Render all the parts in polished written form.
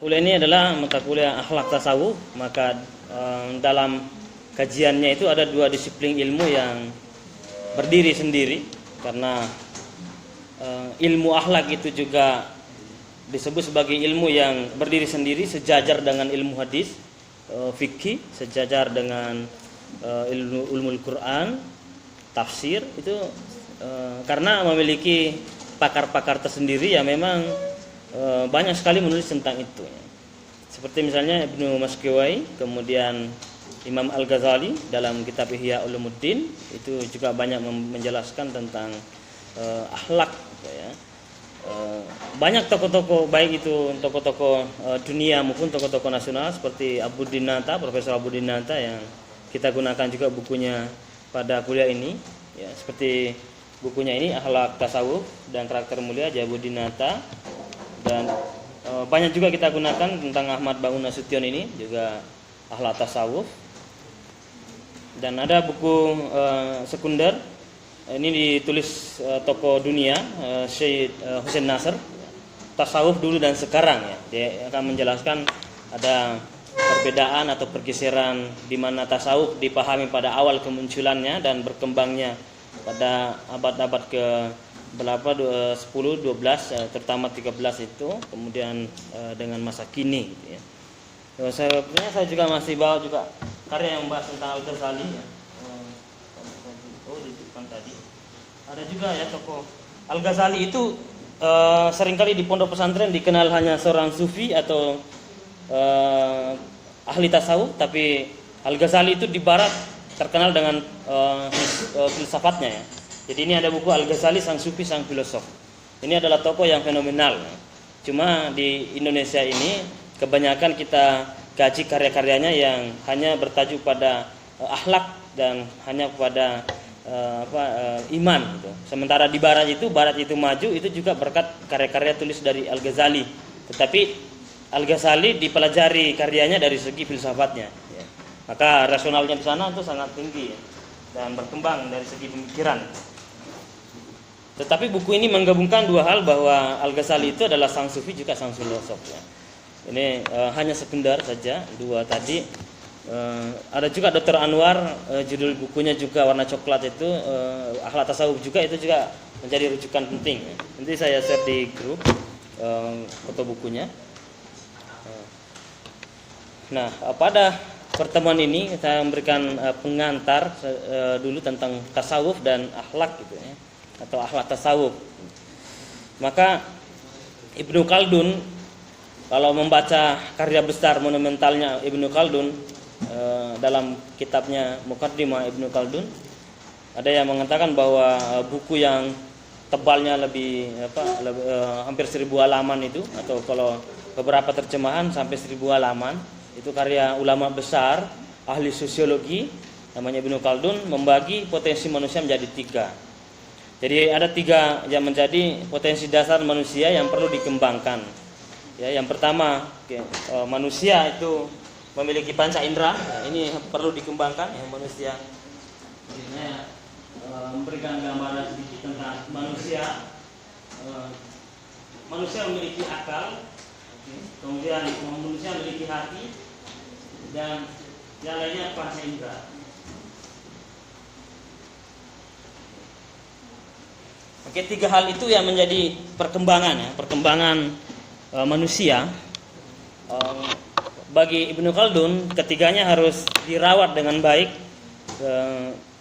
Kuliah ini adalah mata kuliah akhlak tasawuf. Maka dalam kajiannya itu ada dua disiplin ilmu yang berdiri sendiri, karena ilmu akhlak itu juga disebut sebagai ilmu yang berdiri sendiri, sejajar dengan ilmu hadis, fikih, sejajar dengan ilmu Quran, tafsir. Itu karena memiliki pakar-pakar tersendiri yang memang banyak sekali menulis tentang itu. Seperti misalnya Ibnu Maskiwai, kemudian Imam Al-Ghazali dalam kitab Ihya Ulumuddin itu juga banyak menjelaskan tentang akhlak, ya. Banyak tokoh-tokoh, baik itu tokoh-tokoh dunia maupun tokoh-tokoh nasional seperti Abuddin Nata, Profesor Abuddin Nata, yang kita gunakan juga bukunya pada kuliah ini, ya, seperti bukunya ini Akhlak Tasawuf dan Karakter Mulia Abuddin Nata. Dan banyak juga kita gunakan tentang Ahmad Ba'un Nasution, ini juga Akhlak Tasawuf. Dan ada buku sekunder, ini ditulis tokoh dunia, Syed Hussein Nasr, Tasawuf Dulu dan Sekarang, ya. Dia akan menjelaskan ada perbedaan atau pergeseran di mana tasawuf dipahami pada awal kemunculannya dan berkembangnya pada abad-abad ke berapa 10, 12, terutama 13 itu, kemudian dengan masa kini, gitu, ya. Saya juga masih bawa juga karya yang membahas tentang Al-Ghazali, ya. Di depan tadi ada juga, ya, tokoh Al-Ghazali itu seringkali di pondok pesantren dikenal hanya seorang sufi atau ahli tasawuf, tapi Al-Ghazali itu di barat terkenal dengan filsafatnya, ya. Jadi ini ada buku Al-Ghazali, Sang Sufi Sang Filosof. Ini adalah tokoh yang fenomenal, ya. Cuma di Indonesia ini kebanyakan kita kaji karya-karyanya yang hanya bertajuk pada akhlak dan hanya pada iman, gitu. Sementara di barat itu maju itu juga berkat karya-karya tulis dari Al-Ghazali. Tetapi Al-Ghazali dipelajari karyanya dari segi filsafatnya, ya. Maka rasionalnya di sana itu sangat tinggi, ya, dan berkembang dari segi pemikiran. Tetapi buku ini menggabungkan dua hal, bahwa Al-Ghazali itu adalah sang sufi juga sang filosof, ya. Ini hanya sekunder saja dua tadi. Ada juga Dr. Anwar, judul bukunya juga warna coklat itu, Akhlak Tasawuf juga, itu juga menjadi rujukan penting, ya. Nanti saya share di grup foto bukunya. Nah, pada pertemuan ini saya memberikan pengantar dulu tentang tasawuf dan akhlak, gitu, ya, atau akhlak tasawuf. Maka Ibnu Khaldun, kalau membaca karya besar monumentalnya Ibnu Khaldun, dalam kitabnya Muqaddimah Ibnu Khaldun, ada yang mengatakan bahwa buku yang tebalnya hampir 1000 halaman itu, atau kalau beberapa terjemahan sampai 1000 halaman, itu karya ulama besar ahli sosiologi namanya Ibnu Khaldun, membagi potensi manusia menjadi 3. Jadi ada 3 yang menjadi potensi dasar manusia yang perlu dikembangkan, ya. Yang pertama, manusia itu memiliki panca indera, ini perlu dikembangkan, ya, manusia. Ini memberikan gambaran sedikit tentang manusia. Manusia memiliki akal, kemudian manusia memiliki hati, dan yang lainnya panca indera. Oke, 3 hal itu yang menjadi perkembangan, ya, perkembangan manusia. Bagi Ibnu Khaldun, ketiganya harus dirawat dengan baik,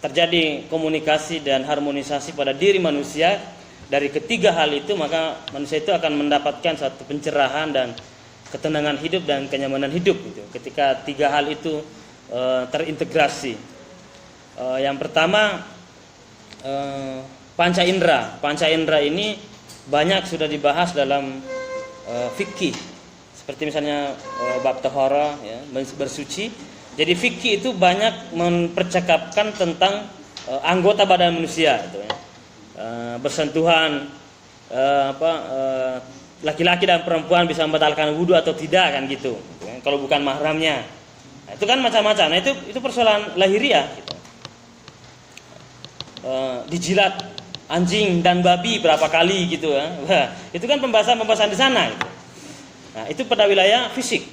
terjadi komunikasi dan harmonisasi pada diri manusia. Dari ketiga hal itu, maka manusia itu akan mendapatkan satu pencerahan dan ketenangan hidup dan kenyamanan hidup, gitu, ketika 3 hal itu terintegrasi. Yang pertama, panca indera. Panca indera ini banyak sudah dibahas dalam fikih, seperti misalnya bab tahara, ya, bersuci. Jadi fikih itu banyak mempercakapkan tentang anggota badan manusia, gitu, ya. Bersentuhan, laki-laki dan perempuan bisa membatalkan wudhu atau tidak, kan, gitu, ya, kalau bukan mahramnya. Nah, itu kan macam-macam. Nah, itu persoalan lahiriah, gitu. Dijilat anjing dan babi berapa kali, gitu, ya. Wah, itu kan pembahasan di sana, gitu. Nah, itu pada wilayah fisik.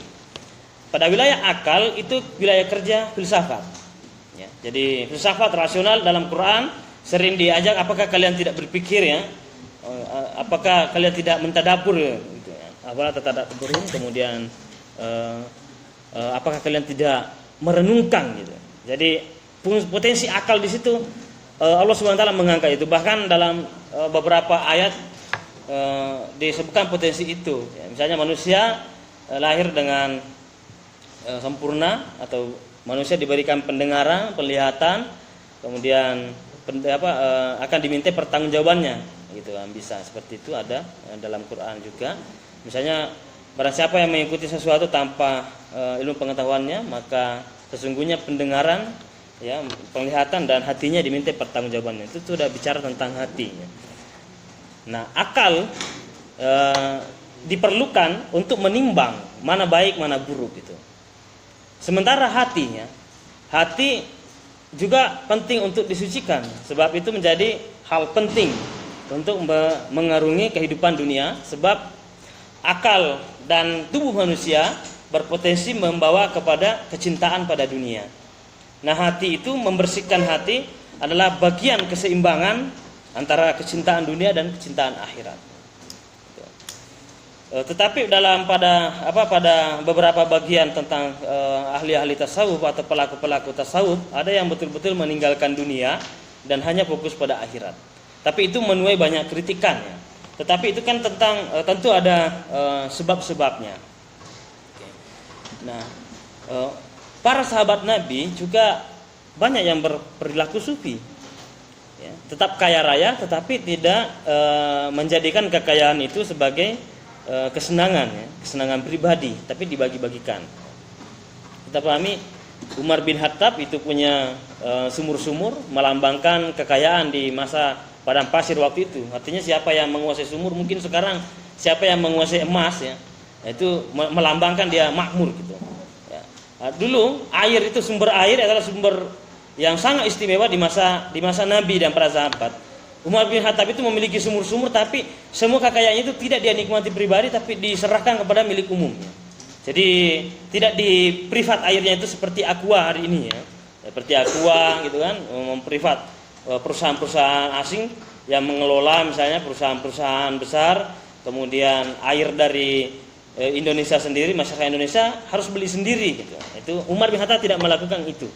Pada wilayah akal itu wilayah kerja filsafat. Ya, jadi filsafat rasional dalam Quran sering diajak, apakah kalian tidak berpikir ya? Apakah kalian tidak mentadabur gitu ya? Apakah tadabur, kemudian apakah kalian tidak merenungkan gitu. Jadi potensi akal di situ Allah Subhanahu wa taala mengangkat itu. Bahkan dalam beberapa ayat disebutkan potensi itu. Ya, misalnya manusia lahir dengan sempurna, atau manusia diberikan pendengaran, penglihatan, kemudian akan diminta pertanggungjawabannya, gitu kan, bisa seperti itu ada dalam Quran juga. Misalnya barang siapa yang mengikuti sesuatu tanpa ilmu pengetahuannya, maka sesungguhnya pendengaran, ya, penglihatan dan hatinya diminta pertanggungjawabannya. Itu sudah bicara tentang hati. Nah, akal diperlukan untuk menimbang mana baik mana buruk gitu. Sementara hati juga penting untuk disucikan, sebab itu menjadi hal penting untuk mengarungi kehidupan dunia, sebab akal dan tubuh manusia berpotensi membawa kepada kecintaan pada dunia. Nah, hati itu, membersihkan hati adalah bagian keseimbangan antara kecintaan dunia dan kecintaan akhirat. Tetapi pada beberapa bagian tentang ahli-ahli tasawuf atau pelaku-pelaku tasawuf, ada yang betul-betul meninggalkan dunia dan hanya fokus pada akhirat. Tapi itu menuai banyak kritikan ya. Tetapi itu kan tentu ada sebab-sebabnya. Nah, para sahabat Nabi juga banyak yang berperilaku sufi. Ya, tetap kaya raya, tetapi tidak menjadikan kekayaan itu sebagai kesenangan, ya, kesenangan pribadi, tapi dibagi-bagikan. Kita pahami Umar bin Khattab itu punya sumur-sumur melambangkan kekayaan di masa padang pasir waktu itu. Artinya siapa yang menguasai sumur, mungkin sekarang siapa yang menguasai emas, ya, itu melambangkan dia makmur gitu. Ya. Dulu air itu, sumber air adalah sumber yang sangat istimewa di masa Nabi dan para sahabat. Umar bin Khattab itu memiliki sumur-sumur, tapi semua kekayaannya itu tidak dia nikmati pribadi, tapi diserahkan kepada milik umum. Jadi tidak di privat airnya itu seperti Aqua hari ini ya. Seperti Aqua gitu kan, memprivat perusahaan-perusahaan asing yang mengelola, misalnya perusahaan-perusahaan besar, kemudian air dari Indonesia sendiri, masyarakat Indonesia harus beli sendiri gitu. Itu Umar bin Khattab tidak melakukan itu.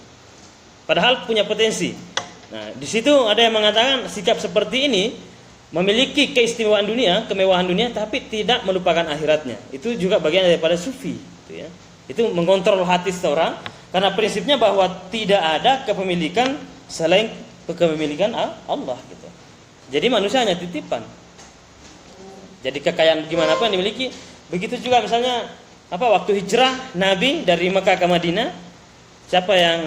Padahal punya potensi. Nah, di situ ada yang mengatakan sikap seperti ini memiliki keistimewaan dunia, kemewahan dunia, tapi tidak melupakan akhiratnya. Itu juga bagian daripada sufi, gitu ya. Itu mengontrol hati seseorang, karena prinsipnya bahwa tidak ada kepemilikan selain kepemilikan Allah, gitu. Jadi manusia hanya titipan. Jadi kekayaan gimana pun yang dimiliki. Begitu juga misalnya waktu hijrah Nabi dari Mekah ke Madinah, siapa yang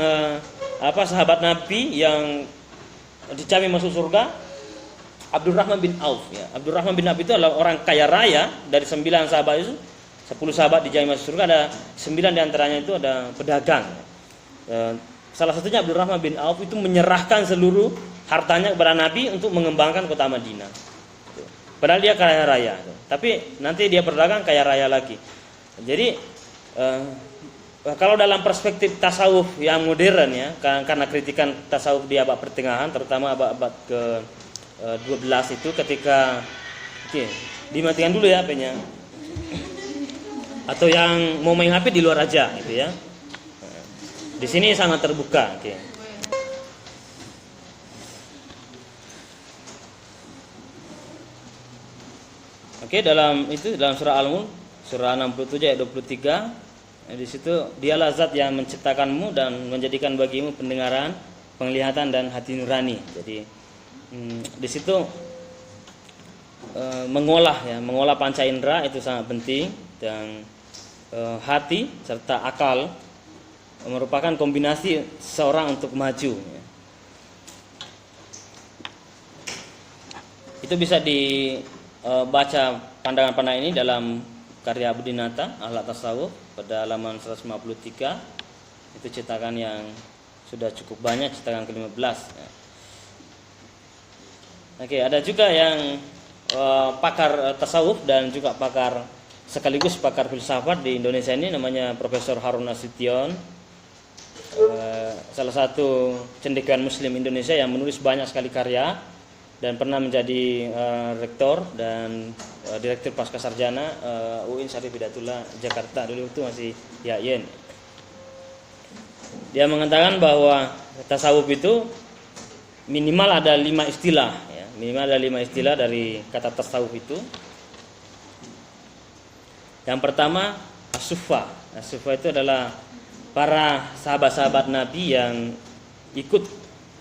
sahabat Nabi yang dijamin masuk surga? Abdurrahman bin Auf ya. Abdurrahman bin Auf itu adalah orang kaya raya. Dari 9 sahabat itu, 10 sahabat dijamin masuk surga, ada 9 diantaranya itu ada pedagang. Salah satunya Abdurrahman bin Auf itu menyerahkan seluruh hartanya kepada Nabi untuk mengembangkan kota Madinah. Padahal dia kaya raya, tapi nanti dia berdagang kaya raya lagi. Jadi kalau dalam perspektif tasawuf yang modern ya, karena kritikan tasawuf di abad pertengahan, terutama abad ke-12 itu, ketika dimatikan dulu ya HP-nya. Atau yang mau main HP di luar aja gitu ya. Di sini sangat terbuka, dalam surah Al-Mulk, surah 67 ayat 23. Di situ, dialah zat yang menciptakanmu dan menjadikan bagimu pendengaran, penglihatan dan hati nurani. Jadi di situ mengolah panca indera itu sangat penting, dan hati serta akal merupakan kombinasi seorang untuk maju. Itu bisa dibaca pandangan-pandangan ini dalam karya Abudinata Akhlak Tasawuf pada halaman 153. Itu cetakan yang sudah cukup banyak, cetakan ke-15 ya. Ada juga yang pakar tasawuf dan juga pakar sekaligus pakar filsafat di Indonesia ini, namanya Profesor Harun Nasution, salah satu cendekiawan Muslim Indonesia yang menulis banyak sekali karya dan pernah menjadi rektor dan direktur pasca sarjana UIN Syarif Hidayatullah Jakarta, dulu itu masih YAIN. Dia mengatakan bahwa tasawuf itu minimal ada 5 istilah ya. Minimal ada 5 istilah dari kata tasawuf itu. Yang pertama as-suffa. As-suffa itu adalah para sahabat-sahabat Nabi yang ikut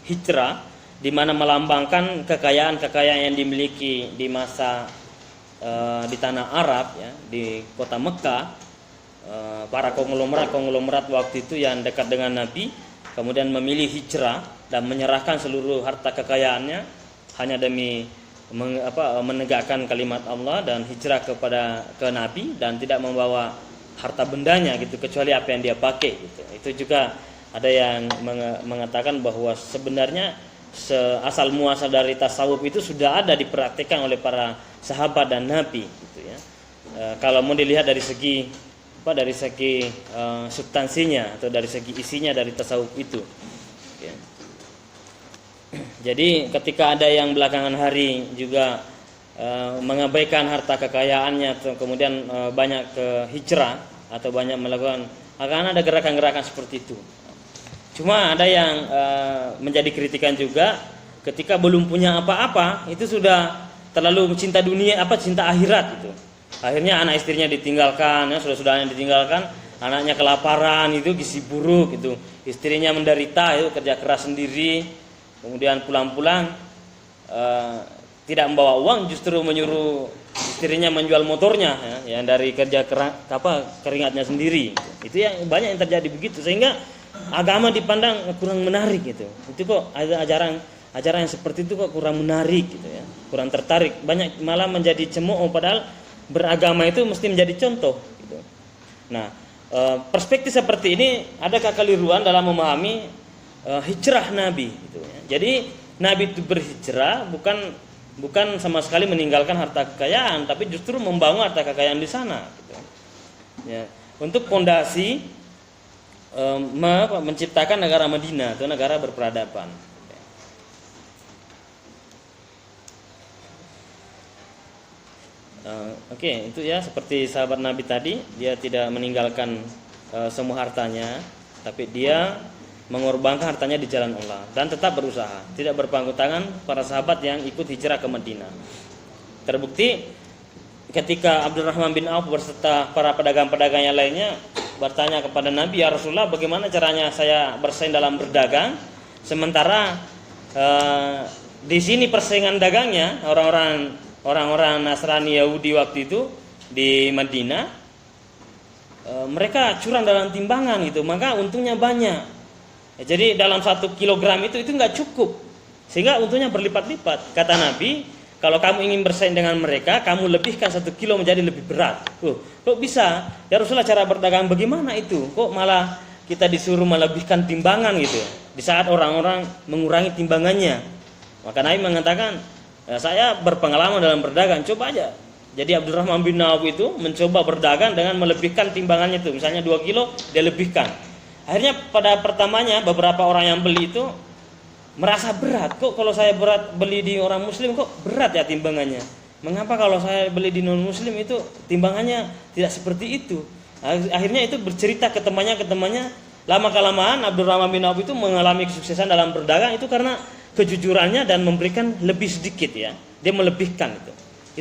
hijrah, di mana melambangkan kekayaan-kekayaan yang dimiliki di masa di tanah Arab ya, di kota Mekah, para konglomerat waktu itu yang dekat dengan Nabi kemudian memilih hijrah dan menyerahkan seluruh harta kekayaannya hanya demi menegakkan kalimat Allah dan hijrah ke Nabi, dan tidak membawa harta bendanya gitu, kecuali apa yang dia pakai gitu. Itu juga ada yang mengatakan bahwa sebenarnya asal muasal dari tasawuf itu sudah ada dipraktikkan oleh para sahabat dan Nabi gitu ya. Kalau mau dilihat dari segi substansinya atau dari segi isinya dari tasawuf itu ya. Jadi ketika ada yang belakangan hari juga mengabaikan harta kekayaannya atau kemudian banyak ke hijrah atau banyak melakukan, akan ada gerakan-gerakan seperti itu. Cuma ada yang menjadi kritikan juga, ketika belum punya apa-apa itu sudah terlalu cinta dunia, cinta akhirat itu. Akhirnya anak istrinya ditinggalkan, ya, saudara-saudaranya ditinggalkan, anaknya kelaparan itu, gizi buruk itu, istrinya menderita itu, kerja keras sendiri. Kemudian pulang-pulang tidak membawa uang, justru menyuruh istrinya menjual motornya ya, yang dari kerja keringatnya sendiri. Itu yang banyak yang terjadi begitu, sehingga agama dipandang kurang menarik gitu. Itu kok ada ajaran yang seperti itu kok kurang menarik gitu ya, kurang tertarik. Banyak malah menjadi cemooh, padahal beragama itu mesti menjadi contoh gitu. Nah, perspektif seperti ini ada kekeliruan dalam memahami hijrah Nabi gitu ya. Jadi Nabi itu berhijrah bukan sama sekali meninggalkan harta kekayaan, tapi justru membangun harta kekayaan di sana gitu. Ya, untuk fondasi menciptakan negara Madinah atau negara berperadaban. Oke, itu ya seperti sahabat Nabi tadi, dia tidak meninggalkan semua hartanya, tapi dia mengorbankan hartanya di jalan Allah dan tetap berusaha, tidak berpangku tangan para sahabat yang ikut hijrah ke Madinah. Terbukti ketika Abdurrahman bin Auf berserta para pedagang-pedagang yang lainnya bertanya kepada Nabi, ya Rasulullah, bagaimana caranya saya bersaing dalam berdagang, sementara di sini persaingan dagangnya orang-orang Nasrani Yahudi waktu itu di Madinah, mereka curang dalam timbangan gitu, maka untungnya banyak. Jadi dalam 1 kilogram itu nggak cukup, sehingga untungnya berlipat-lipat. Kata Nabi, kalau kamu ingin bersaing dengan mereka, kamu lebihkan 1 kilo menjadi lebih berat. Kok bisa? Ya Rasulullah, cara berdagang bagaimana itu? Kok malah kita disuruh melebihkan timbangan gitu, di saat orang-orang mengurangi timbangannya? Maka Nabi mengatakan, ya, saya berpengalaman dalam berdagang, coba aja. Jadi Abdurrahman bin Auf itu mencoba berdagang dengan melebihkan timbangannya itu, misalnya 2 kilo dia lebihkan. Akhirnya pada pertamanya beberapa orang yang beli itu merasa berat. Kok kalau saya beli di orang muslim kok berat ya timbangannya? Mengapa kalau saya beli di non muslim itu timbangannya tidak seperti itu? Akhirnya itu bercerita ke temannya. Lama kelamaan Abdurrahman bin Auf itu mengalami kesuksesan dalam berdagang itu karena kejujurannya dan memberikan lebih sedikit ya. Dia melebihkan itu.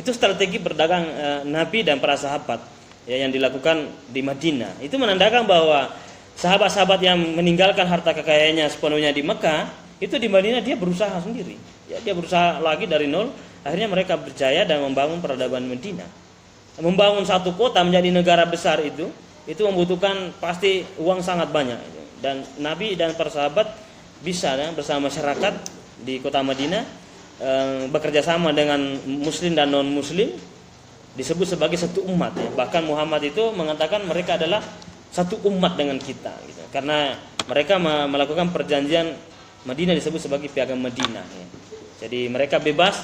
Itu strategi berdagang Nabi dan para sahabat ya, yang dilakukan di Madinah. Itu menandakan bahwa sahabat-sahabat yang meninggalkan harta kekayaannya sepenuhnya di Mekah, itu di Madinah dia berusaha sendiri. Ya, dia berusaha lagi dari nol. Akhirnya mereka berjaya dan membangun peradaban Madinah. Membangun satu kota menjadi negara besar itu membutuhkan pasti uang sangat banyak. Dan Nabi dan para sahabat bisa ya, bersama masyarakat di kota Madinah bekerja sama dengan Muslim dan non Muslim, disebut sebagai satu umat. Ya. Bahkan Muhammad itu mengatakan mereka adalah satu umat dengan kita gitu. Karena mereka melakukan perjanjian Madinah disebut sebagai piagam Madinah ya. Jadi mereka bebas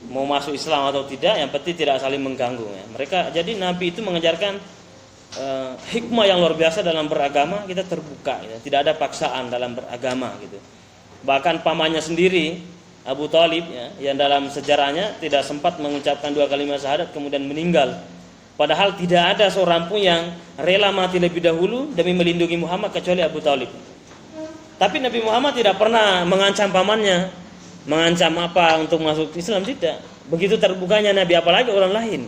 mau masuk Islam atau tidak, yang penting tidak saling mengganggu ya. Mereka, jadi Nabi itu mengajarkan hikmah yang luar biasa dalam beragama. Kita terbuka ya. Tidak ada paksaan dalam beragama gitu. Bahkan pamannya sendiri Abu Thalib ya, yang dalam sejarahnya tidak sempat mengucapkan 2 kalimat syahadat kemudian meninggal. Padahal tidak ada seorang pun yang rela mati lebih dahulu demi melindungi Muhammad kecuali Abu Thalib. Tapi Nabi Muhammad tidak pernah mengancam pamannya, mengancam apa untuk masuk Islam, tidak. Begitu terbukanya Nabi, apalagi orang lain.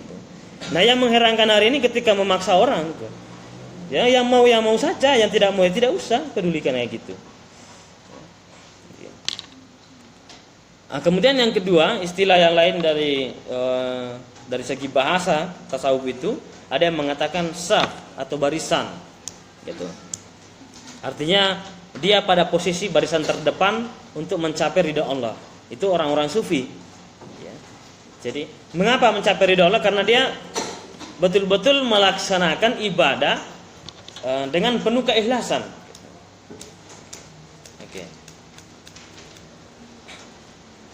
Nah, yang mengherankan hari ini ketika memaksa orang, ya yang mau saja, yang tidak mau ya tidak usah pedulikan kayak gitu. Nah, kemudian yang kedua, istilah yang lain dari segi bahasa tasawuf itu ada yang mengatakan saf atau barisan, gitu. Artinya dia pada posisi barisan terdepan untuk mencapai ridha Allah. Itu orang-orang sufi. Ya. Jadi mengapa mencapai ridha Allah? Karena dia betul-betul melaksanakan ibadah dengan penuh keikhlasan. Oke.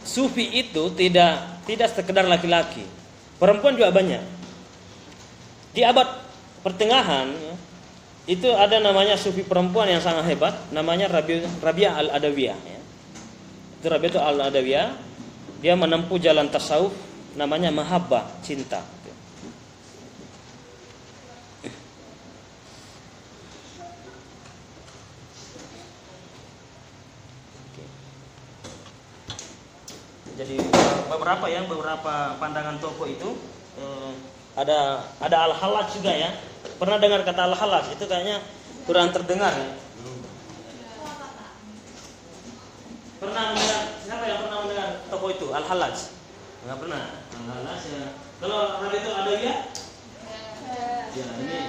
Sufi itu tidak sekedar laki-laki, perempuan juga banyak. Di abad pertengahan ya, itu ada namanya sufi perempuan yang sangat hebat, namanya Rabi'ah al-Adawiyah ya. Itu Rabi'ah al-Adawiyah, dia menempuh jalan tasawuf namanya mahabbah, cinta. Jadi beberapa pandangan tokoh itu ada Al-Hallaj juga ya. Pernah dengar kata Al-Hallaj? Itu kayaknya kurang terdengar ya. Pernah mendengar? Siapa yang pernah mendengar tokoh itu? Al-Hallaj? Enggak pernah. Al-Hallaj ya. Kalau Rabi itu ada ya? Ya, ini.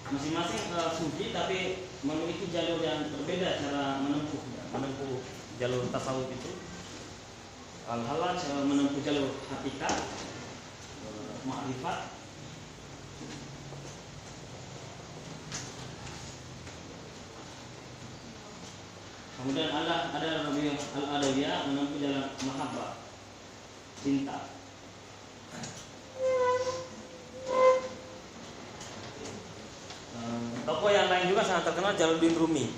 Masing-masing sufi tapi memiliki jalur yang berbeda cara menempuh jalur tasawuf itu. Al-Hallaj menempuh jalur hakikat, ma'rifat. Kemudian ada Rabi'ah al-Adawiyah menempuh jalan mahabbah, cinta. Tokoh yang lain juga sangat terkenal, Jalaluddin Rumi.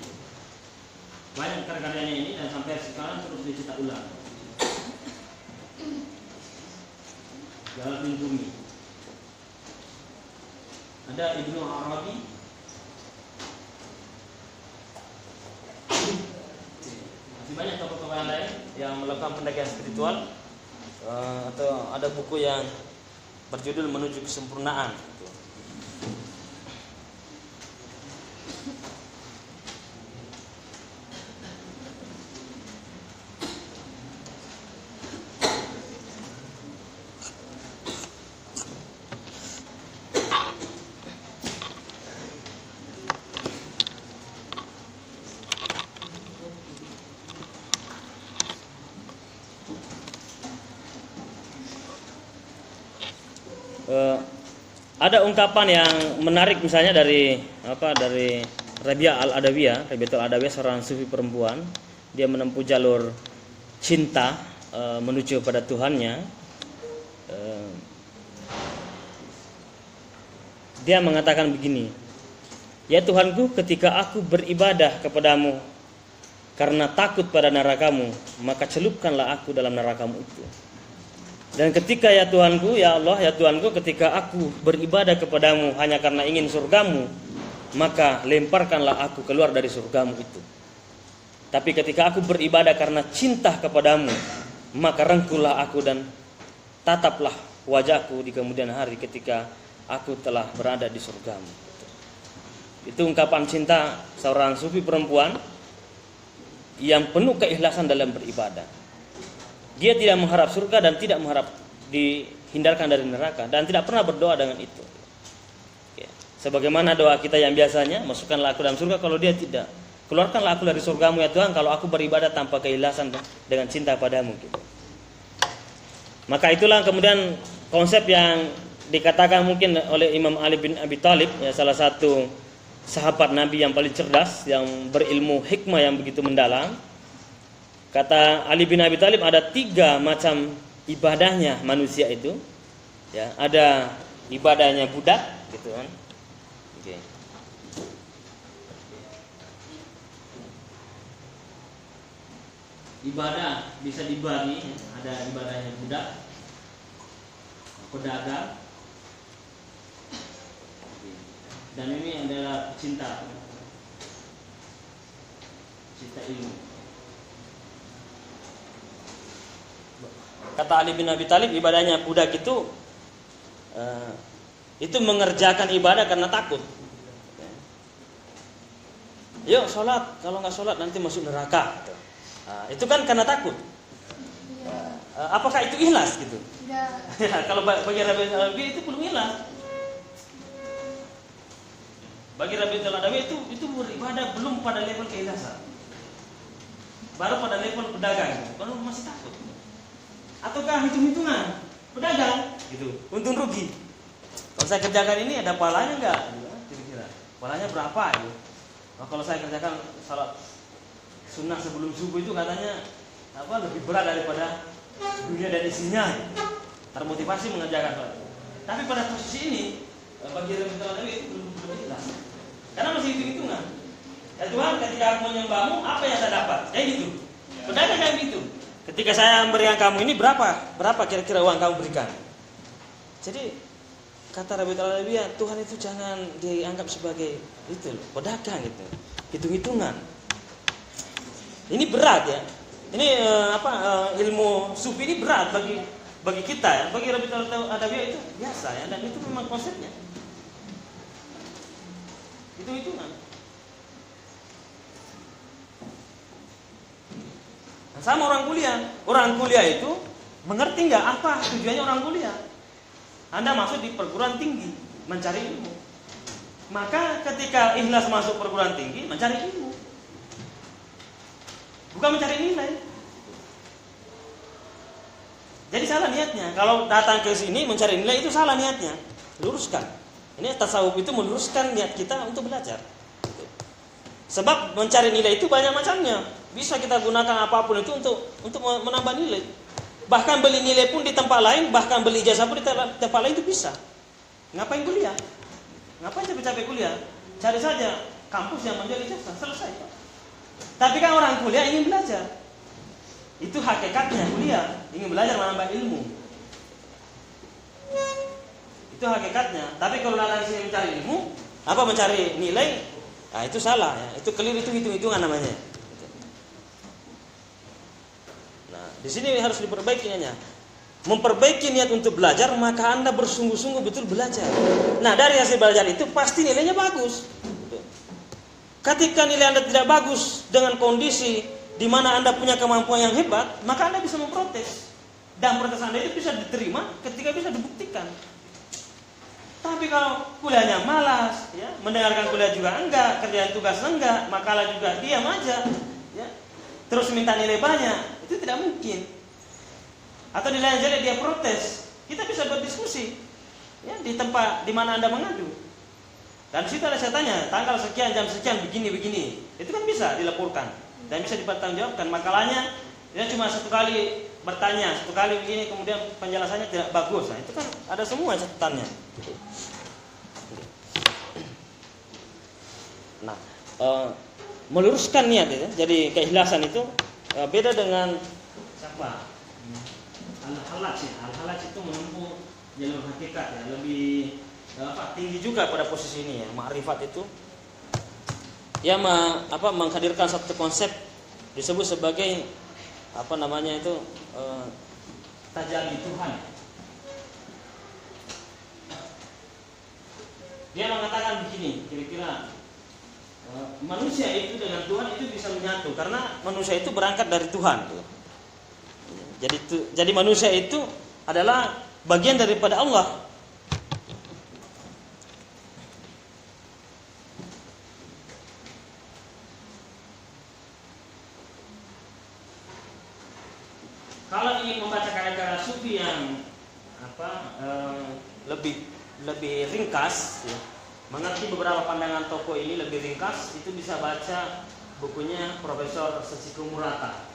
Banyak karya-karyanya ini dan sampai sekarang terus dicetak ulang. Jalaluddin Rumi. Ada Ibnu Arabi. Masih banyak tokoh-tokoh yang lain yang melakukan pendakian spiritual, atau ada buku yang berjudul Menuju Kesempurnaan. Ada ungkapan yang menarik misalnya dari Rabi'ah al-Adawiyah. Rabi'ah al-Adawiyah seorang sufi perempuan. Dia menempuh jalur cinta menuju pada Tuhannya. Dia mengatakan begini, "Ya Tuhanku, ketika aku beribadah kepadamu karena takut pada nerakamu, maka celupkanlah aku dalam nerakamu itu. Dan ketika ya Tuhanku, ya Allah, ya Tuhanku, ketika aku beribadah kepadamu hanya karena ingin surgamu, maka lemparkanlah aku keluar dari surgamu itu. Tapi ketika aku beribadah karena cinta kepadamu, maka rengkulah aku dan tataplah wajahku di kemudian hari ketika aku telah berada di surgamu." Itu ungkapan cinta seorang sufi perempuan yang penuh keikhlasan dalam beribadah. Dia tidak mengharap surga dan tidak mengharap dihindarkan dari neraka dan tidak pernah berdoa dengan itu. Ya. Sebagaimana doa kita yang biasanya, masukkanlah aku dalam surga, kalau dia tidak, keluarkanlah aku dari surgamu ya Tuhan kalau aku beribadah tanpa keikhlasan dengan cinta padamu. Gitu. Maka itulah kemudian konsep yang dikatakan mungkin oleh Imam Ali bin Abi Thalib, ya, salah satu sahabat Nabi yang paling cerdas, yang berilmu hikmah yang begitu mendalam. Kata Ali bin Abi Thalib ada 3 macam ibadahnya manusia itu. Ya, ada ibadahnya budak, gitu kan. Oke. Ibadah bisa dibagi, ada ibadahnya budak, pedagang, dan ini adalah cinta ilmu. Kata Ali bin Abi Thalib, ibadahnya budak itu mengerjakan ibadah karena takut. Yuk sholat, kalau nggak sholat nanti masuk neraka. Itu kan karena takut. Apakah itu ikhlas gitu? Ya, kalau bagi Rabi Alawi itu belum ikhlas. Bagi Rabi Alawi itu beribadah belum pada level keikhlasan. Baru pada level pedagang, baru masih takut. Ataukah hitung-hitungan pedagang gitu, untung rugi. Kalau saya kerjakan ini ada pahalanya enggak? Kira-kira pahalanya berapa gitu. Nah, kalau saya kerjakan salat sunnah sebelum subuh itu katanya lebih berat daripada dunia dan isinya. Termotivasi mengerjakan salat. Tapi pada posisi ini bagi Rabi Alawi itu belum jelas. Karena masih hitung-hitungan. Ya Tuhan, ketika aku menyembahmu, apa yang saya dapat? Kayak gitu. Pedagang kayak gitu. Ketika saya memberikan kamu ini berapa kira-kira uang kamu berikan? Jadi kata Rabi Alawi, Tuhan itu jangan dianggap sebagai itu pedagang gitu, hitung-hitungan. Ini berat ya. Ini ilmu sufi ini berat bagi kita ya. Bagi Rabi Alawi itu biasa ya, dan itu memang konsepnya. Hitung-hitungan. Sama orang kuliah itu mengerti nggak apa tujuannya orang kuliah? Anda masuk di perguruan tinggi mencari ilmu, maka ketika ikhlas masuk perguruan tinggi mencari ilmu, bukan mencari nilai. Jadi salah niatnya. Kalau datang ke sini mencari nilai itu salah niatnya. Luruskan. Ini tasawuf itu meluruskan niat kita untuk belajar. Sebab mencari nilai itu banyak macamnya. Bisa kita gunakan apapun itu untuk menambah nilai. Bahkan beli nilai pun di tempat lain, bahkan beli ijazah pun di tempat lain itu bisa. Ngapain kuliah? Ngapain capek-capek kuliah? Cari saja kampus yang menjual ijazah, selesai. Tapi kan orang kuliah ingin belajar. Itu hakikatnya kuliah, ingin belajar menambah ilmu. Itu hakikatnya. Tapi kalau datang sini mencari ilmu, mencari nilai, nah itu salah ya. Itu keliru, itu hitung-hitungan namanya. Nah, di sini harus diperbaiki niatnya. Memperbaiki niat untuk belajar, maka Anda bersungguh-sungguh betul belajar. Nah, dari hasil belajar itu pasti nilainya bagus. Ketika nilai Anda tidak bagus dengan kondisi di mana Anda punya kemampuan yang hebat, maka Anda bisa memprotes. Dan protes Anda itu bisa diterima ketika bisa dibuktikan. Tapi kalau kuliahnya malas, ya, mendengarkan kuliah juga enggak, kerjaan tugas enggak, makalah juga diam aja, ya, terus minta nilai banyak, itu tidak mungkin. Atau nilai jelek dia protes, kita bisa berdiskusi, ya, di tempat di mana Anda mengadu. Dan situ ada saya tanya, tanggal sekian jam sekian begini, itu kan bisa dilaporkan dan bisa dipertanggungjawabkan. Makalahnya dia cuma satu kali bertanya, satu kali begini, kemudian penjelasannya tidak bagus. Nah, itu kan ada semua catatannya. Nah, meluruskan niat itu, jadi keikhlasan itu beda dengan siapa? Al-Halaj itu menempuh jalur hakikat ya, lebih tinggi juga pada posisi ini ya. Ma'rifat itu ya menghadirkan satu konsep disebut sebagai tajalli Tuhan. Dia mengatakan begini, kira-kira manusia itu dengan Tuhan itu bisa menyatu karena manusia itu berangkat dari Tuhan. Jadi manusia itu adalah bagian daripada Allah. Kalau ingin membaca karya-karya sufi yang lebih ringkas, ya, mengerti beberapa pandangan tokoh ini lebih ringkas, itu bisa baca bukunya Profesor Sachiko Murata.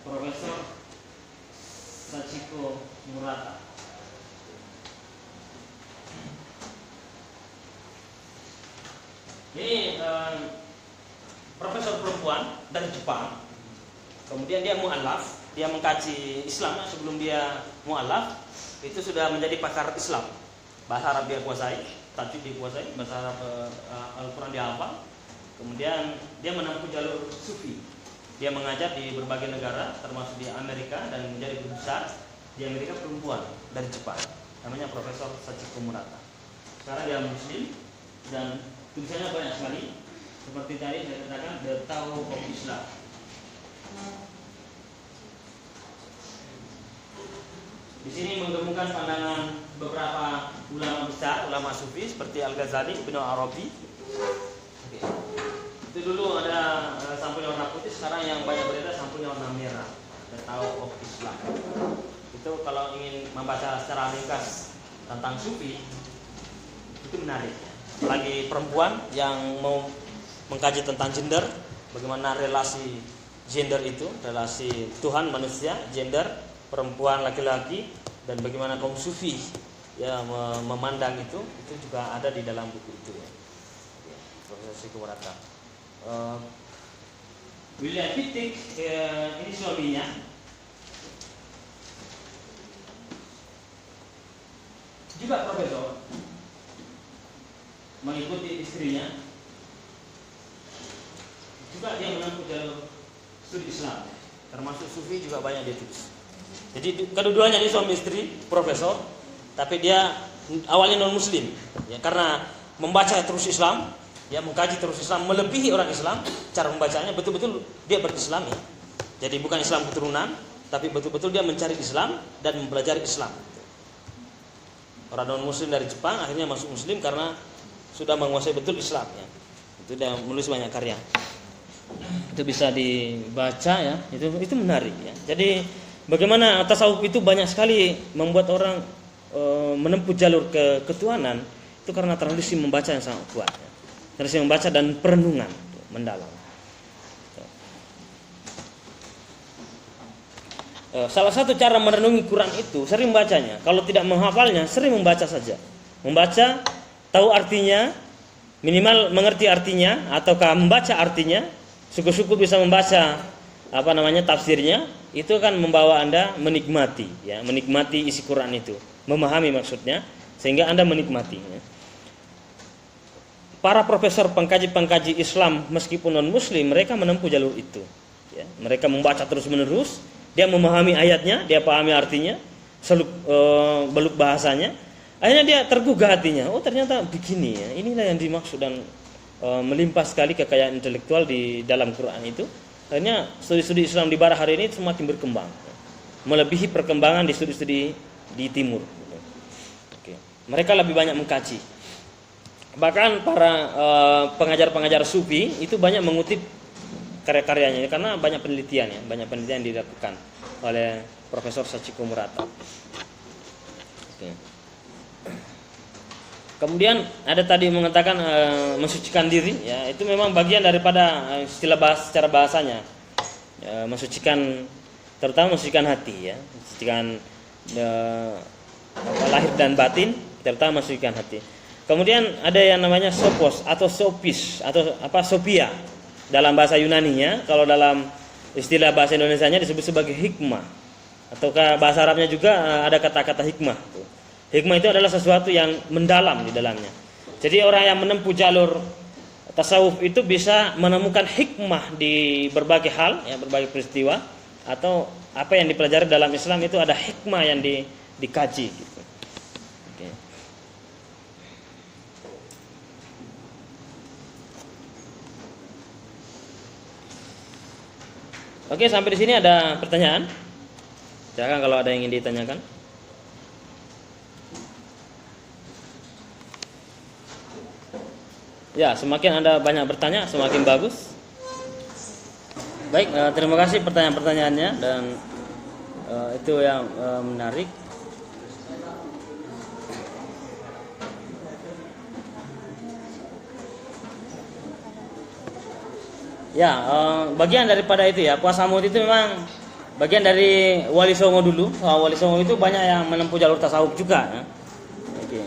Profesor Sachiko Murata. Ini profesor perempuan dari Jepang. Kemudian dia mu'alaf, dia mengkaji Islam sebelum dia mu'alaf. Itu sudah menjadi pakar Islam. Bahasa Arab dia kuasai, tajwid dia kuasai, bahasa Arab Al-Quran dia hafal. Kemudian dia menempuh jalur sufi. Dia mengajar di berbagai negara, termasuk di Amerika, dan menjadi guru besar di Amerika perempuan dari Jepang. Namanya Profesor Sachiko Murata. Sekarang dia Muslim dan tulisannya banyak sekali. Seperti tadi saya katakan, The Tao of Islam. Di sini menggemukkan pandangan beberapa ulama besar, ulama sufi seperti Al-Ghazali, Ibnu Arabi. Oke. Itu dulu ada sampulnya warna putih, sekarang yang banyak beredar sampulnya warna merah. The Tao of Islam. Itu kalau ingin membaca secara ringkas tentang sufi, itu menarik. Apalagi perempuan yang mau mengkaji tentang gender, bagaimana relasi gender itu, relasi Tuhan manusia, gender perempuan laki-laki, dan bagaimana kaum sufi ya memandang itu juga ada di dalam buku itu ya. Profesor Sachiko Murata. William Wittig ini suaminya. Juga profesor, mengikuti istrinya. Juga dia menempuh jalur studi Islam, termasuk sufi juga banyak dia tulis. Jadi kedua-duanya ini suami istri, profesor, tapi dia awalnya non muslim, ya, karena membaca terus Islam, ya mengkaji terus Islam, melebihi orang Islam, cara membacanya betul-betul dia berislam ya. Jadi bukan Islam keturunan, tapi betul-betul dia mencari Islam dan mempelajari Islam. Orang non muslim dari Jepang akhirnya masuk muslim karena sudah menguasai betul Islam ya. Itu dia menulis banyak karya. Itu bisa dibaca ya. Itu menarik ya. Jadi bagaimana tasawuf itu banyak sekali membuat orang menempuh jalur ketuhanan itu karena tradisi membaca yang sangat kuat. Ya. Tradisi membaca dan perenungan mendalam. Salah satu cara merenungi Quran itu sering membacanya. Kalau tidak menghafalnya, sering membaca saja. Membaca, tahu artinya, minimal mengerti artinya, ataukah membaca artinya, syukur-syukur bisa membaca tafsirnya, itu akan membawa Anda menikmati, ya, menikmati isi Quran itu, memahami maksudnya, sehingga Anda menikmatinya. Para profesor pengkaji Islam meskipun non Muslim, mereka menempuh jalur itu. Ya, mereka membaca terus-menerus. Dia memahami ayatnya, dia pahami artinya, beluk bahasanya. Akhirnya dia tergugah hatinya. Oh ternyata begini ya. Inilah yang dimaksud dan melimpah sekali kekayaan intelektual di dalam Quran itu. Akhirnya studi-studi Islam di Barat hari ini semakin berkembang, melebihi perkembangan di studi-studi di Timur. Oke. Mereka lebih banyak mengkaji. Bahkan para pengajar-pengajar Sufi itu banyak mengutip karya-karyanya karena banyak penelitian yang dilakukan oleh Profesor Sachiko Murata. Oke. Kemudian ada tadi mengatakan mensucikan diri, ya itu memang bagian daripada istilah secara bahasanya, mensucikan, terutama mensucikan hati, ya, mensucikan lahir dan batin, terutama mensucikan hati. Kemudian ada yang namanya sopos atau sopis atau sopia. Dalam bahasa Yunaninya, kalau dalam istilah bahasa Indonesianya disebut sebagai hikmah. Ataukah bahasa Arabnya juga ada kata-kata hikmah. Hikmah itu adalah sesuatu yang mendalam di dalamnya. Jadi orang yang menempuh jalur tasawuf itu bisa menemukan hikmah di berbagai hal, ya, berbagai peristiwa, atau apa yang dipelajari dalam Islam itu ada hikmah yang dikaji. Gitu. Oke. Oke, sampai di sini ada pertanyaan? Silakan kalau ada yang ingin ditanyakan. Ya, semakin Anda banyak bertanya, semakin bagus. Baik, terima kasih pertanyaan-pertanyaannya dan itu yang menarik. Ya, bagian daripada itu ya, puasa Maut itu memang bagian dari Wali Songo dulu. Wali Songo itu banyak yang menempuh jalur tasawuf juga ya. Oke.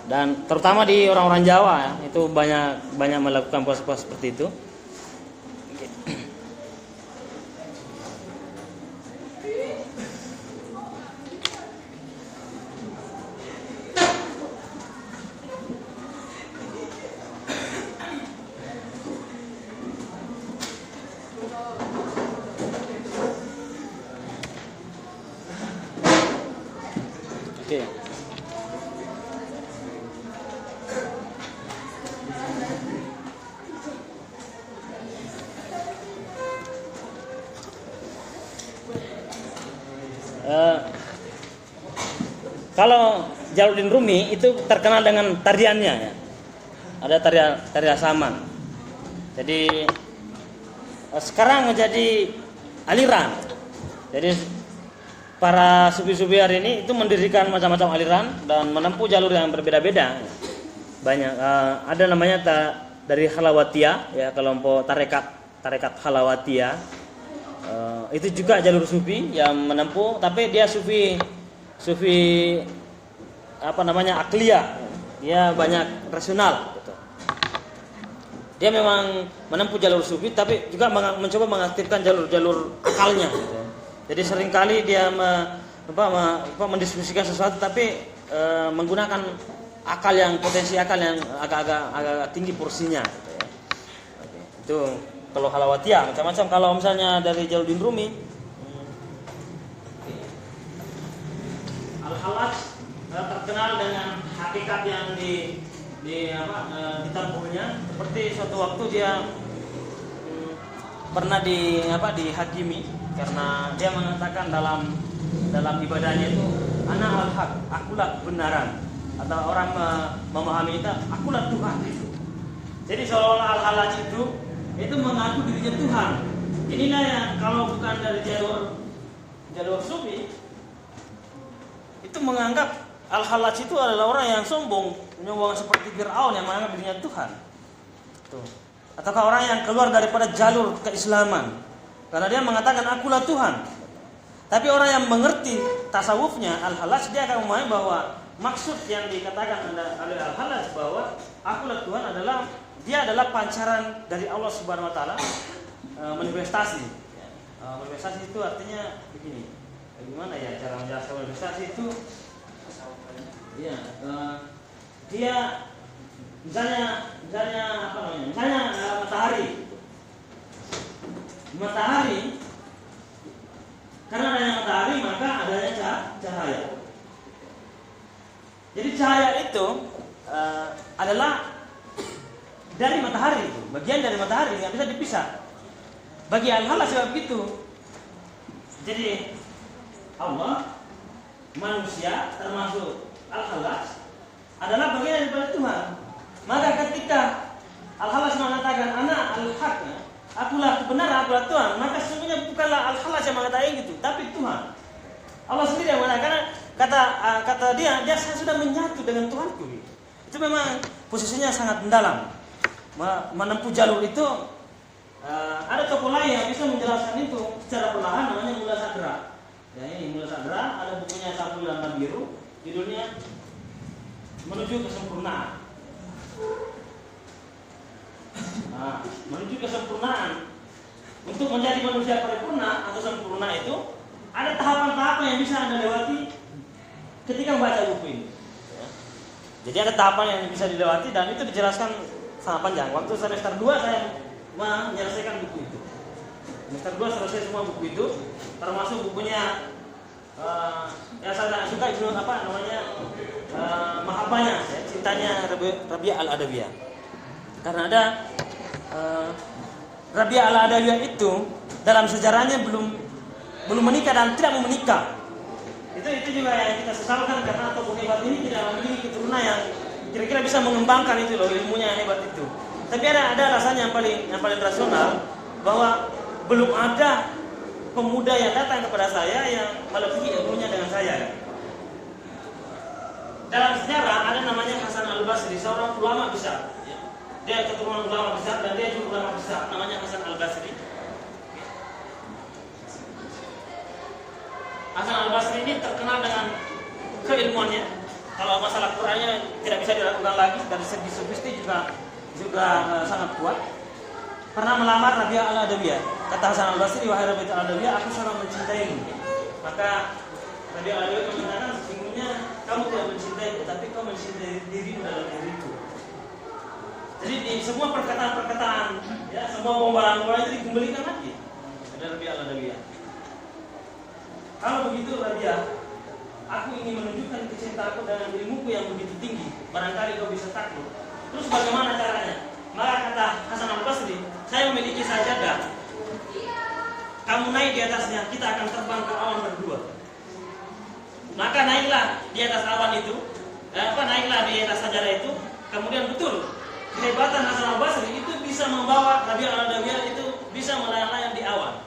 Dan terutama di orang-orang Jawa ya, itu banyak melakukan proses seperti itu. Oke. Kalau Jalaluddin Rumi itu terkenal dengan tariannya ya. Ada tarian Saman. Jadi sekarang menjadi aliran. Jadi para sufi-sufi hari ini itu mendirikan macam-macam aliran dan menempuh jalur yang berbeda-beda. Banyak ada namanya dari Halawatiyah ya, kelompok tarekat Halawatiyah. Itu juga jalur sufi yang menempuh, tapi dia sufi akliyah. Dia banyak rasional gitu. Dia memang menempuh jalur sufi tapi juga mencoba mengaktifkan jalur akalnya gitu. Jadi seringkali dia mendiskusikan sesuatu tapi menggunakan potensi akal yang agak tinggi porsinya gitu ya. Oke. Itu kalau Halawatiyah macam-macam. Kalau misalnya dari Jalaluddin Rumi, Al-Halaj terkenal dengan hakikat yang ditempuhnya. Seperti suatu waktu dia pernah dihakimi karena dia mengatakan dalam ibadahnya itu ana al-haq, akulah kebenaran, atau orang memahami itu akulah Tuhan itu. Jadi seolah-olah Al-Halaj itu mengaku dirinya Tuhan. Inilah yang kalau bukan dari jalur sufi itu menganggap Al-Halaj itu adalah orang yang sombong seperti Fir'aun yang menganggap dirinya Tuhan. Tuh. Ataukah orang yang keluar daripada jalur keislaman karena dia mengatakan akulah Tuhan. Tapi orang yang mengerti tasawufnya Al-Halaj, dia akan memahami bahwa maksud yang dikatakan oleh Al-Halaj bahwa akulah Tuhan dia adalah pancaran dari Allah Subhanahu wa taala, manifestasi. Manifestasi itu artinya begini. Bagaimana ya cara menjelaskan manifestasi itu? Ya, dia misalnya matahari, karena adanya matahari maka adanya cahaya. Jadi cahaya itu adalah dari matahari, itu bagian dari matahari, nggak bisa dipisah. Bagi Al-Halaj sebab itu. Jadi Allah, manusia termasuk Al-Halaj adalah bagian daripada Tuhan. Maka ketika Al-Halaj mengatakan anak al-haq, akulah kebenaran, akulah Tuhan, maka sesungguhnya bukanlah Al-Halaj yang mengatakan gitu, tapi Tuhan. Allah sendiri yang mengatakan, kata dia sudah menyatu dengan Tuhanku. Itu memang posisinya sangat mendalam. Menempuh jalur itu ada tokoh lain yang bisa menjelaskan itu secara perlahan, namanya Mullah Sadra. Ya, ini Mullah Sadra, ada bukunya Sampul dan Biru, judulnya Menuju Kesempurnaan. Menuju kesempurnaan. Untuk menjadi manusia paripurna atau sempurna itu ada tahapan-tahapan yang bisa Anda lewati ketika membaca buku ini. Jadi ada tahapan yang bisa dilewati dan itu dijelaskan sangat panjang. Waktu semester 2 saya menyelesaikan buku itu. Semester 2 selesai semua buku itu, termasuk bukunya yang saya suka itu Mahabbahnya, cintanya Rabi'ah Al-Adawiyah. Karena ada Rabi'ah Al-Adawiyah itu dalam sejarahnya belum menikah dan tidak mau menikah. Itu juga yang kita sesalkan karena tokoh hebat ini tidak memiliki keturunan yang kira-kira bisa mengembangkan itu loh, ilmunya yang hebat itu. Tapi ada alasan yang paling rasional bahwa belum ada pemuda yang datang kepada saya yang melebihi ilmunya dengan saya. Dalam sejarah ada namanya Hasan Al-Basri, seorang ulama besar. Dia keturunan ulama besar dan dia juga ulama besar, namanya Hasan Al-Basri. Hasan al-Basri ini terkenal dengan keilmuannya. Kalau masalah Qur'annya tidak bisa diragukan lagi, dari segi sufistik juga sangat kuat. Pernah melamar Rabi'ah al-Adawiyah. Kata Hasan al-Basri, wahai Rabi'ah al-Adawiyah, aku sangat mencintaimu. Maka Rabi'ah al-Adawiyah mengatakan, sesungguhnya kamu tidak mencintaiku, tapi kau mencintai dirimu dalam diriku. Jadi di semua perkataan-perkataan, ya, semua pembahasan itu dikembalikan lagi ada Rabi'ah al-Adawiyah. Kalau begitu Rabi'ah, aku ingin menunjukkan kecintaanku dengan ilmuku yang begitu tinggi. Barangkali kau bisa takluk. Terus bagaimana caranya? Maka kata Hasan al-Basri, saya memiliki sajadah. Kamu naik di atasnya, kita akan terbang ke awan berdua. Maka naiklah di atas awan itu, naiklah di atas sajadah itu. Kemudian betul, kehebatan Hasan al-Basri itu bisa membawa Rabi'ah al-Adawiyah itu bisa melayang-layang di awan.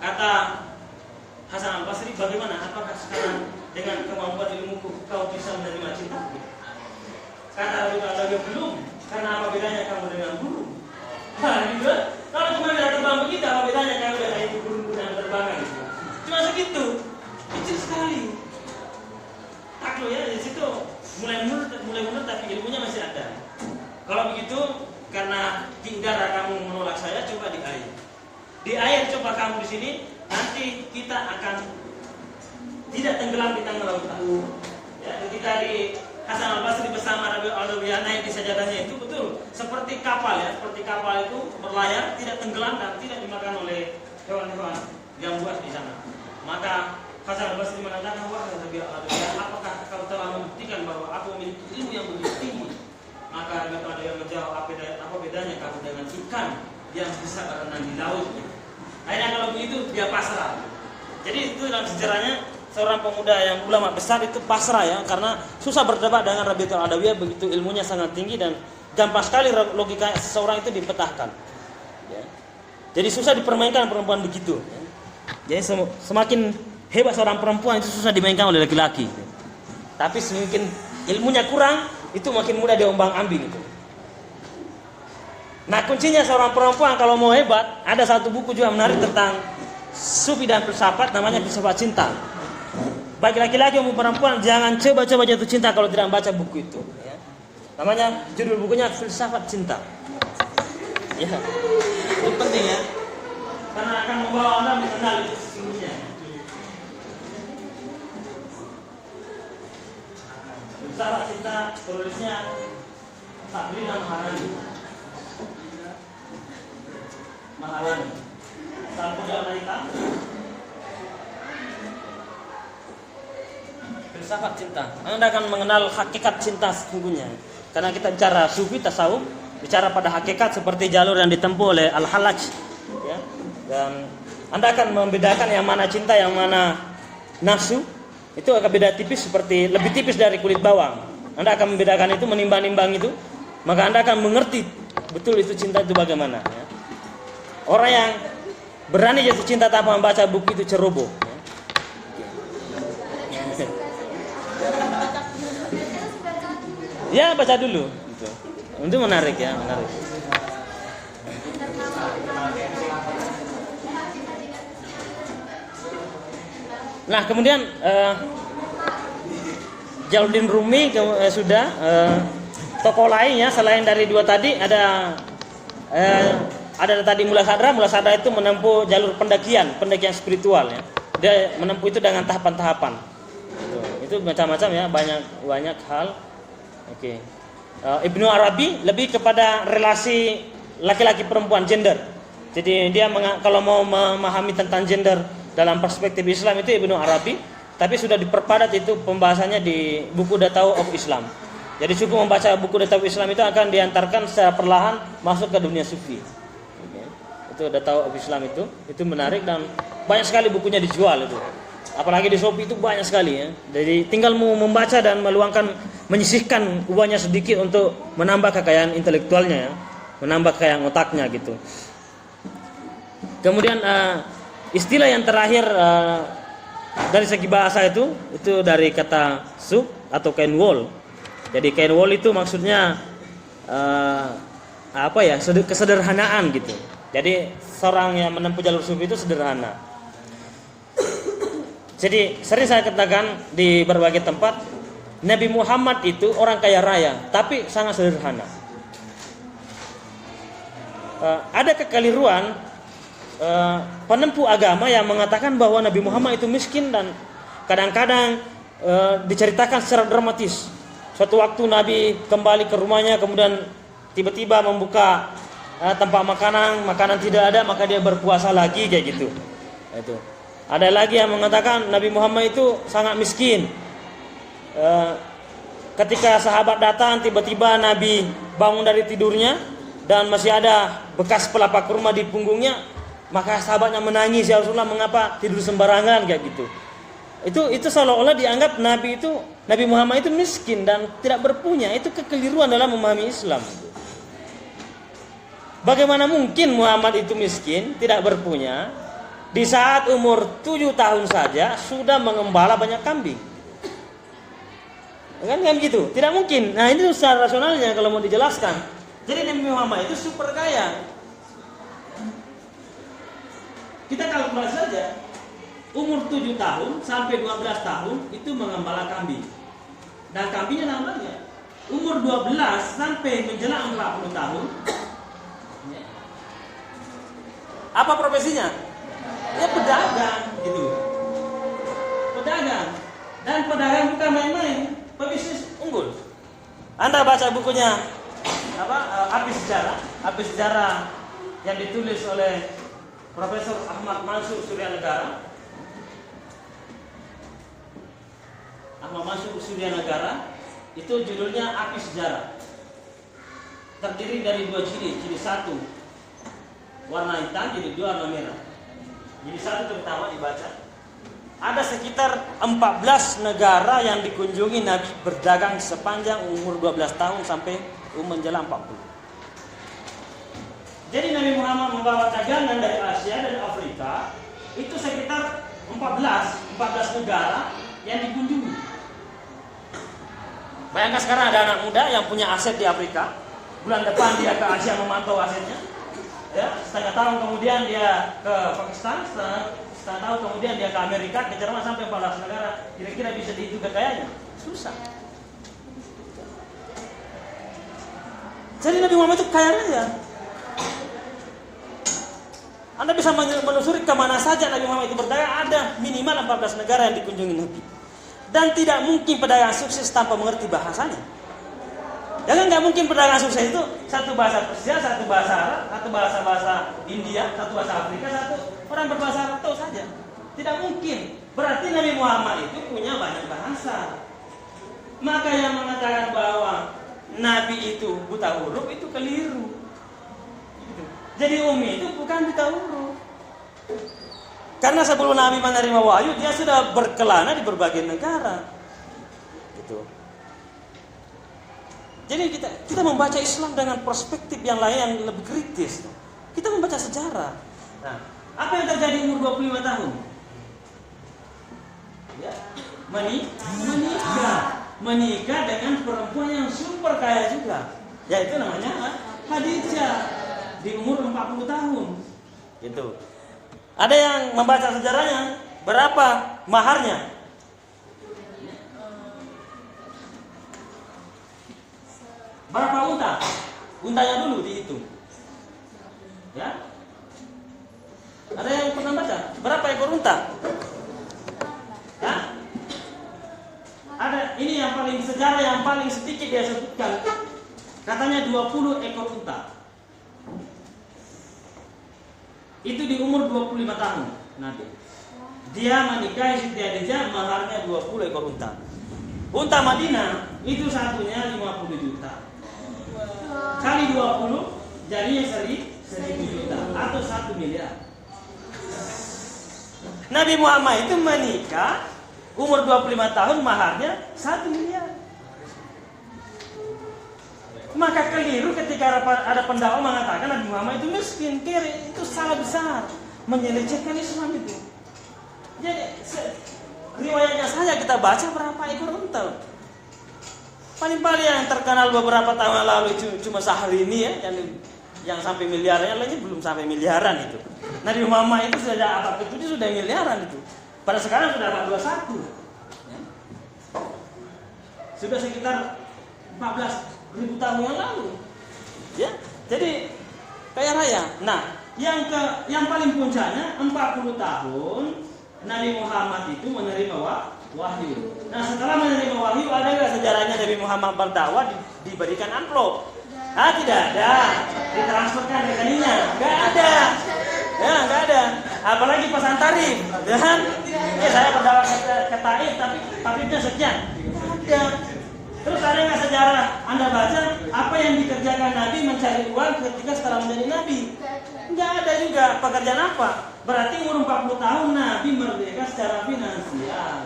Kata Hasan al-Basri, bagaimana? Apakah sekarang dengan kemampuan ilmuku kau bisa menerima cintaku? Kata Rabi'ah al-Adawiyah, belum. Karena apa bedanya kamu dengan burung? Kalau cuma bisa terbang begitu, apa bedanya kamu dengan itu burung yang terbangan? Cuma segitu, kecil sekali. Takluk ya, di situ mulai mundur, tapi ilmunya masih ada. Kalau begitu, karena di udara kamu menolak saya, coba di air. Di air coba kamu di sini, nanti kita akan tidak tenggelam di tengah lautan. Ya, ketika di Hasan al-Basri bersama Rabi'ah al-Adawiyah naik di sajadahnya itu betul seperti kapal ya, seperti kapal itu berlayar, tidak tenggelam dan tidak dimakan oleh hewan-hewan yang buas di sana. Maka Hasan al-Basri mengatakan, wahai Rabi'ah al-Adawiyah, apakah kau telah membuktikan bahwa aku memiliki ilmu yang begitu tinggi? Maka Rabi'ah al-Adawiyah menjawab, apa bedanya kamu dengan ikan yang bisa berenang di laut? Akhirnya kalau begitu dia pasrah. Jadi itu dalam sejarahnya seorang pemuda yang ulama besar itu pasrah ya, karena susah berdebat dengan Rabi'ah al-Adawiyah, begitu ilmunya sangat tinggi dan gampang sekali logika seseorang itu dipetahkan. Ya. Jadi susah dipermainkan perempuan begitu. Ya. Jadi semakin hebat seorang perempuan itu susah dimainkan oleh laki-laki. Tapi semakin ilmunya kurang, itu makin mudah diombang-ambing itu. Nah kuncinya seorang perempuan kalau mau hebat, ada satu buku juga menarik tentang sufi dan filsafat, namanya Filsafat Cinta. Bagi laki-laki maupun perempuan jangan coba-coba jatuh cinta kalau tidak membaca buku itu. Ya. Namanya, judul bukunya Filsafat Cinta. Ya, itu penting ya, karena akan membawa Anda mengenal itu sesungguhnya. Filsafat Cinta penulisnya Sabrina Maharani. Salah satu wanita. Filsafat cinta. Anda akan mengenal hakikat cinta sesungguhnya. Karena kita bicara sufi tasawuf, bicara pada hakikat seperti jalur yang ditempuh oleh Al-Hallaj. Ya. Dan Anda akan membedakan yang mana cinta, yang mana nafsu. Itu akan beda tipis, seperti lebih tipis dari kulit bawang. Anda akan membedakan itu, menimbang-nimbang itu, maka Anda akan mengerti betul itu cinta itu bagaimana. Ya. Orang yang berani jatuh cinta tanpa membaca buku itu ceroboh. Ya baca dulu, gitu. Itu menarik ya, menarik. Nah kemudian Jalaluddin Rumi sudah tokoh lainnya selain dari dua tadi ada tadi Mullah Sadra itu menempuh jalur pendakian spiritual ya. Dia menempuh itu dengan tahapan-tahapan. Itu macam-macam ya, banyak hal. Oke. Ibnu Arabi lebih kepada relasi laki-laki perempuan, gender. Jadi dia kalau mau memahami tentang gender dalam perspektif Islam itu Ibnu Arabi, tapi sudah diperpadat itu pembahasannya di buku Data'u of Islam. Jadi cukup membaca buku Data'u Islam itu akan diantarkan secara perlahan masuk ke dunia sufi. Oke. Itu Data'u of Islam itu menarik dan banyak sekali bukunya dijual itu. Apalagi di Shopee itu banyak sekali ya. Jadi tinggal mau membaca dan menyisihkan uangnya sedikit untuk menambah kekayaan intelektualnya ya. Menambah kekayaan otaknya gitu. Kemudian istilah yang terakhir dari segi bahasa itu dari kata sub atau kain wol. Jadi kain wol itu maksudnya kesederhanaan gitu. Jadi seorang yang menempuh jalur sufi itu sederhana. Jadi sering saya katakan di berbagai tempat, Nabi Muhammad itu orang kaya raya, tapi sangat sederhana. Ada kekeliruan penempuh agama yang mengatakan bahwa Nabi Muhammad itu miskin, dan kadang-kadang diceritakan secara dramatis. Suatu waktu Nabi kembali ke rumahnya, kemudian tiba-tiba membuka tempat makanan tidak ada, maka dia berpuasa lagi, kayak gitu. Itu. Ada lagi yang mengatakan Nabi Muhammad itu sangat miskin. Ketika sahabat datang, tiba-tiba Nabi bangun dari tidurnya dan masih ada bekas pelapa kurma di punggungnya, maka sahabatnya menangis, "Ya Rasulullah, mengapa tidur sembarangan?" kayak gitu. Itu seolah-olah dianggap Nabi Muhammad itu miskin dan tidak berpunya. Itu kekeliruan dalam memahami Islam. Bagaimana mungkin Muhammad itu miskin, tidak berpunya, di saat umur 7 tahun saja sudah mengembala banyak kambing? Kan begitu? Tidak mungkin. Nah, itu secara rasionalnya kalau mau dijelaskan. Jadi Nabi Muhammad itu super kaya. Kita kalkulasi saja. Umur 7 tahun sampai 12 tahun itu mengembala kambing. Dan kambingnya namanya. Umur 12 sampai menjelang 40 tahun. Apa profesinya? Ya pedagang, gitu. Pedagang. Dan pedagang bukan main-main, pebisnis unggul. Anda baca bukunya Api Sejarah yang ditulis oleh Profesor Ahmad Mansur Suryanegara. Itu judulnya Api Sejarah. Terdiri dari 2 jilid. Jilid 1 warna hitam, jilid 2 warna merah. Jilid 1 terutama dibaca. Ada sekitar 14 negara yang dikunjungi Nabi berdagang sepanjang umur 12 tahun sampai menjelang 40. Jadi Nabi Muhammad membawa dagangan dari Asia dan Afrika itu sekitar 14 negara yang dikunjungi. Bayangkan sekarang ada anak muda yang punya aset di Afrika, bulan depan dia ke Asia memantau asetnya, ya, setengah tahun kemudian dia ke Pakistan, setengah tahun kemudian dia ke Amerika, ke Jerman, sampai 14 negara. Kira-kira bisa dihitung kekayaannya? Susah. Jadi Nabi Muhammad itu kaya raya. Anda bisa menelusuri kemana saja Nabi Muhammad itu berdagang, ada minimal 14 negara yang dikunjungi Nabi. Dan tidak mungkin pedagang sukses tanpa mengerti bahasanya. Ya kan, nggak mungkin pedagang sukses itu satu bahasa Persia, satu bahasa Arab, satu bahasa India, satu bahasa Afrika, satu orang berbahasa Arab tahu saja. Tidak mungkin. Berarti Nabi Muhammad itu punya banyak bahasa. Maka yang mengatakan bahwa Nabi itu buta huruf itu keliru. Jadi Umi itu bukan buta huruf. Karena sebelum Nabi menerima wahyu, dia sudah berkelana di berbagai negara. Gitu. Jadi kita membaca Islam dengan perspektif yang lain yang lebih kritis. Kita membaca sejarah. Nah, apa yang terjadi umur 25 tahun? Ya, menikah dengan perempuan yang super kaya juga, yaitu namanya Khadijah, di umur 40 tahun. Gitu. Ada yang membaca sejarahnya, berapa maharnya? Berapa unta? Untanya dulu dihitung. Ya. Ada yang pernah baca? Berapa ekor unta? Ya. Ada, ini yang paling sejarah yang paling sedikit dia sebutkan. Katanya 20 ekor unta. Itu di umur 25 tahun Nabi. Dia menikahi Siti Khadijah, maharnya 20 ekor unta. Unta Madinah itu satunya 50 juta. Kali 20 jadinya 1.000 juta atau 1 miliar. Nabi Muhammad itu menikah umur 25 tahun, maharnya 1 miliar. Maka keliru ketika ada pendakwa mengatakan Nabi Muhammad itu miskin, kiri, itu salah besar, menyelecehkan Islam itu. Jadi riwayatnya saja kita baca berapa ekor unta. Paling-paling yang terkenal beberapa tahun lalu cuma Syahrini ya, yang sampai miliaran, lainnya belum sampai miliaran itu. Nabi Muhammad itu sudah abad ke-7 sudah miliaran itu. Pada sekarang sudah abad 21. Ya. Sudah sekitar 14.000 tahun yang lalu. Ya. Jadi kaya raya. Nah, yang paling puncaknya 40 tahun Nabi Muhammad itu menerima wahyu. Nah, setelah menerima wahyu, ada nggak sejarahnya Nabi Muhammad berdakwah diberikan amplop? Tidak ada. Ditransferkan rekeningnya? Nggak ada. Ya, nggak ada. Apalagi pesan tarif, dan saya berdakwah ke Taif, tapi tarifnya sekian. Nggak ada. Terus ada nggak sejarah Anda baca apa yang dikerjakan Nabi mencari uang ketika setelah menjadi Nabi? Nggak ada juga. Pekerjaan apa? Berarti umur 40 tahun Nabi merdeka secara finansial.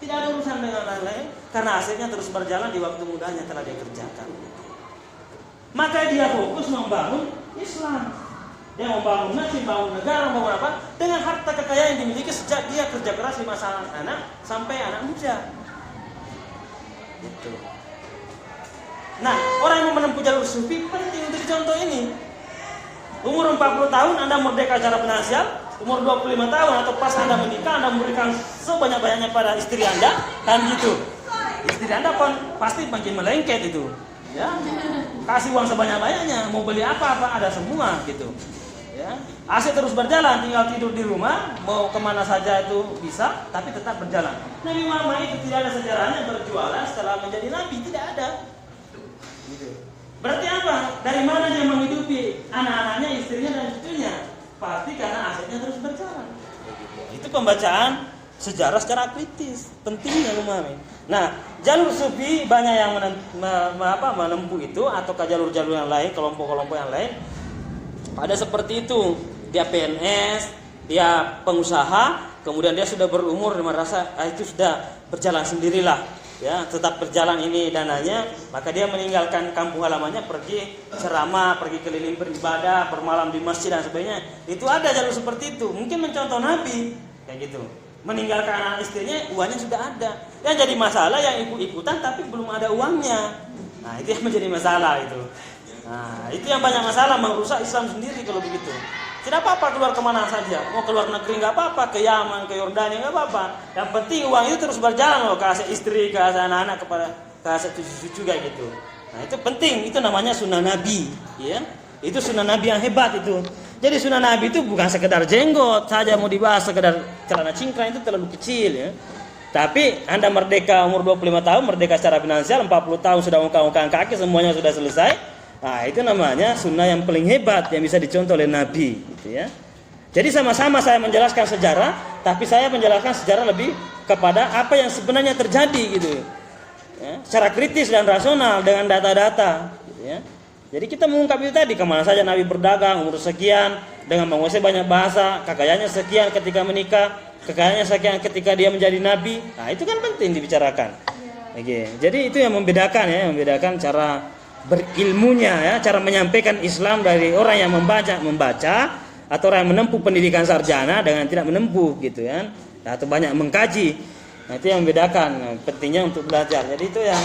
Tidak ada urusan dengan lain-lain karena asetnya terus berjalan di waktu mudanya telah dia kerjakan. Maka dia fokus membangun Islam. Dia membangun masjid, membangun negara, membangun apa? Dengan harta kekayaan yang dimiliki sejak dia kerja keras di masa anak sampai anak muda. Gitu. Nah, orang yang menempuh jalur sufi penting untuk dicontoh ini. Umur 40 tahun Anda merdeka secara finansial. Umur 25 tahun atau pas Anda menikah, Anda memberikan sebanyak-banyaknya pada istri Anda, kan gitu. Istri Anda pun pasti makin melengket itu, ya. Kasih uang sebanyak-banyaknya, mau beli apa-apa ada semua gitu. Ya. Aset terus berjalan, tinggal tidur di rumah, mau kemana saja itu bisa, tapi tetap berjalan. Nabi Muhammad itu tidak ada sejarahnya berjualan setelah menjadi Nabi, tidak ada. Gitu. Berarti apa? Dari mana dia menghidupi anak-anaknya, istrinya dan cucunya? Pasti karena asetnya terus berjalan. Itu pembacaan sejarah secara kritis, pentingnya memahami. Nah, jalur sufi banyak yang menempuh itu atau ke jalur-jalur yang lain, kelompok-kelompok yang lain. Ada seperti itu, dia PNS, dia pengusaha, kemudian dia sudah berumur, dia merasa itu sudah berjalan sendirilah. Ya, tetap berjalan ini dananya, maka dia meninggalkan kampung halamannya, pergi ceramah, pergi keliling beribadah, bermalam di masjid dan sebagainya. Itu ada jalur seperti itu. Mungkin mencontoh Nabi kayak gitu. Meninggalkan anak istrinya, uangnya sudah ada. Yang jadi masalah yang ikut-ikutan tapi belum ada uangnya. Nah, itu yang menjadi masalah itu. Nah, itu yang banyak masalah, merusak Islam sendiri kalau begitu. Tidak apa-apa keluar kemana saja, mau keluar negeri nggak apa-apa, ke Yaman, ke Yordania nggak apa-apa. Yang penting uang itu terus berjalan loh, ke aset istri, ke aset anak-anak, ke aset cucu-cucu kayak gitu. Nah, itu penting, itu namanya sunnah Nabi, ya. Itu sunnah Nabi yang hebat itu. Jadi sunnah Nabi itu bukan sekedar jenggot saja mau dibahas, sekedar celana cingkrang itu terlalu kecil, ya. Tapi Anda merdeka umur 25 tahun, merdeka secara finansial, 40 tahun sudah ongkang-ongkang kaki, semuanya sudah selesai. Nah, itu namanya sunnah yang paling hebat yang bisa dicontoh oleh Nabi, gitu ya. Jadi sama-sama saya menjelaskan sejarah, tapi saya menjelaskan sejarah lebih kepada apa yang sebenarnya terjadi, gitu. Ya, secara kritis dan rasional dengan data-data, gitu ya. Jadi kita mengungkap itu tadi, kemana saja Nabi berdagang, umur sekian, dengan menguasai banyak bahasa, kekayaannya sekian ketika menikah, kekayaannya sekian ketika dia menjadi Nabi. Nah, itu kan penting dibicarakan. Oke, jadi itu yang membedakan ya, membedakan cara berilmunya ya, cara menyampaikan Islam dari orang yang membaca atau orang yang menempuh pendidikan sarjana dengan tidak menempuh gitu ya, atau banyak mengkaji. Nah, itu yang membedakan, pentingnya untuk belajar. Jadi itu yang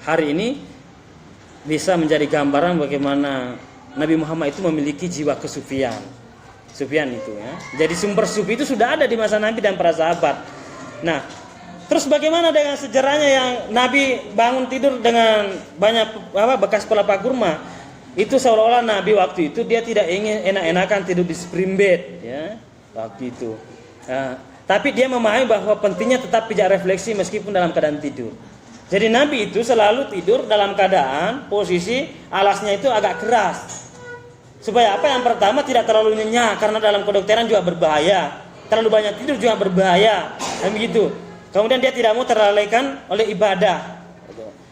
hari ini bisa menjadi gambaran bagaimana Nabi Muhammad itu memiliki jiwa kesufian. Sufian itu ya. Jadi sumber sufi itu sudah ada di masa Nabi dan para sahabat. Nah, terus bagaimana dengan sejarahnya yang Nabi bangun tidur dengan banyak bekas pelapa kurma? Itu seolah-olah Nabi waktu itu dia tidak ingin enak-enakan tidur di spring bed ya, waktu itu. Nah, tapi dia memahami bahwa pentingnya tetap pijak refleksi meskipun dalam keadaan tidur. Jadi Nabi itu selalu tidur dalam keadaan posisi alasnya itu agak keras. Supaya apa? Yang pertama tidak terlalu nyenyak, karena dalam kedokteran juga berbahaya. Terlalu banyak tidur juga berbahaya. Dan begitu. Kemudian dia tidak mau terlalaikan oleh ibadah.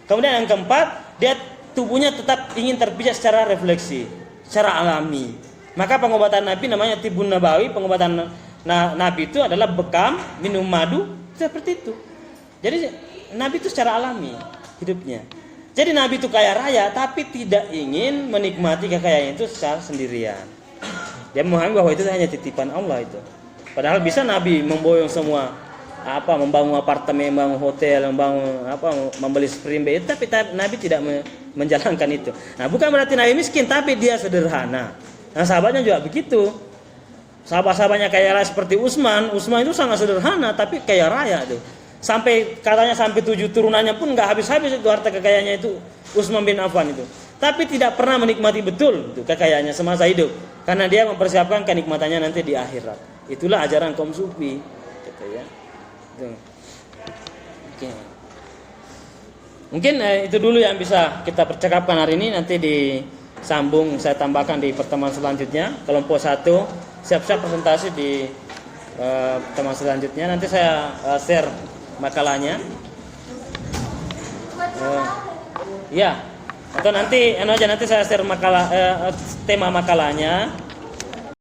Kemudian yang keempat, dia tubuhnya tetap ingin terpijak secara refleksi, secara alami. Maka pengobatan Nabi namanya Tibun Nabawi. Pengobatan Nabi itu adalah bekam, minum madu, seperti itu. Jadi Nabi itu secara alami hidupnya. Jadi Nabi itu kaya raya, tapi tidak ingin menikmati kekayaan itu secara sendirian. Dia memahami bahwa itu hanya titipan Allah itu. Padahal bisa Nabi memboyong semua, membangun apartemen, membangun hotel, membeli spring bed, tapi Nabi tidak menjalankan itu. Nah, bukan berarti Nabi miskin, tapi dia sederhana. Nah, sahabatnya juga begitu. sahabat-sahabatnya kaya raya seperti Utsman itu sangat sederhana tapi kaya raya tuh. Sampai katanya sampai 7 turunannya pun nggak habis-habis itu harta kekayaannya itu Utsman bin Affan itu. Tapi tidak pernah menikmati betul itu kekayaannya semasa hidup karena dia mempersiapkan kenikmatannya nanti di akhirat. Itulah ajaran kaum sufi gitu ya. Tuh. Oke. Mungkin itu dulu yang bisa kita percakapkan hari ini, nanti disambung saya tambahkan di pertemuan selanjutnya. Kelompok 1 siap-siap presentasi di pertemuan selanjutnya. Nanti saya share makalahnya. Ya, atau nanti nanti saya share makalah tema makalahnya.